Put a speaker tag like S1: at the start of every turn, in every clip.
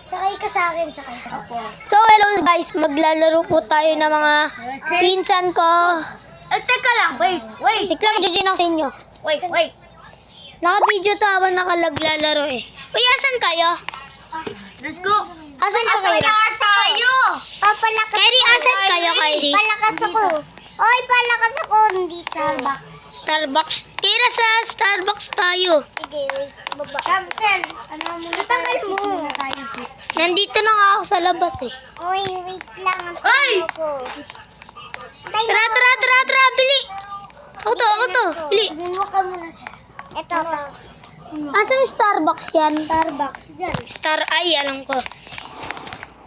S1: Sakay ka sa akin, sakay ka.
S2: So, hello guys. Maglalaro po tayo ng mga pinsan ko.
S1: Teka lang, wait.
S2: Wait lang, judging ako sa inyo.
S1: Wait.
S2: Naka-video to habang nakalaglalaro eh. Uy, asan kayo?
S1: Let's go.
S2: Asan ka kayo?
S1: tayo.
S2: Palakas Kyrie, asan kayo, Kyrie?
S1: Palakas ako. Oy, palakas ako. Hindi Starbucks.
S2: Starbucks. Kira sa Starbucks tayo.
S1: Sige, wait. Baba. Cancel. Ano muna tayo? Sit muna tayo.
S2: Nandito na nga ako sa labas eh.
S1: Oy, wait lang.
S2: Oy! Tara, bili. Ako to. Bili.
S1: Bumuha ka muna siya. Ito.
S2: Asan yung Starbucks yan?
S1: Starbucks. Diyan.
S2: Star, ay, alam ko.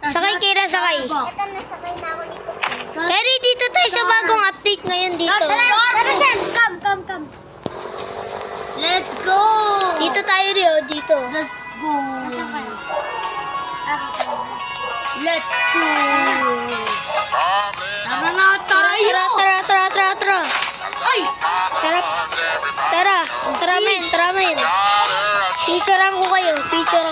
S2: Sakay, Kira, sakay.
S1: Ito, nasakay na ako dito.
S2: Kyrie, dito tayo sa bagong update ngayon dito.
S1: Tara, Sen. Come. Let's go.
S2: Dito tayo Rio, dito.
S1: Let's go. Let's go. Tara na tayo.
S2: Tara.
S1: Ay!
S2: Tara, men. Picturean ko kayo. Picture.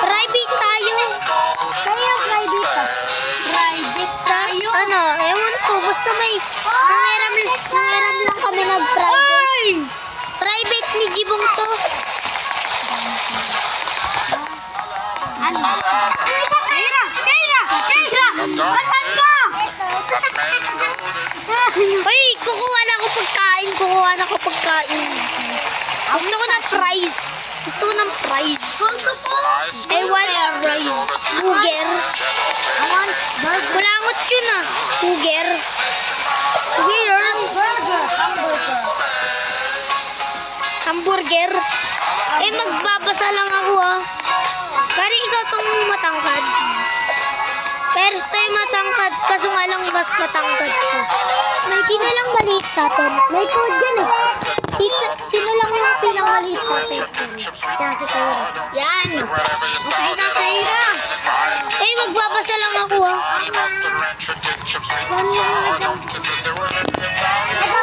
S2: Private tayo.
S1: Kaya private. Private tayo.
S2: Ano, ewan ko. Basta may nangiram lang kami nag-private. Private ni Gibong to.
S1: Ano? Kaira! Asan ka?
S2: Uy, kukuha na ako pagkain. Gusto ko ng prize.
S1: Gusto po.
S2: I want prize. Burger. Kulangot yun ah. Burger. Hamburger. Eh, magbabasa lang ako ah. Kari, ikaw tong matangkad. First time matangkad, kaso nga lang mas matangkad ko. May sino lang maliit sa atin? May code yan eh. Sino lang yung pinamaliit sa atin? Yan, si Kyra. Yan. Okay na, Kyra. Eh, magbabasa lang ako ah.
S1: Ito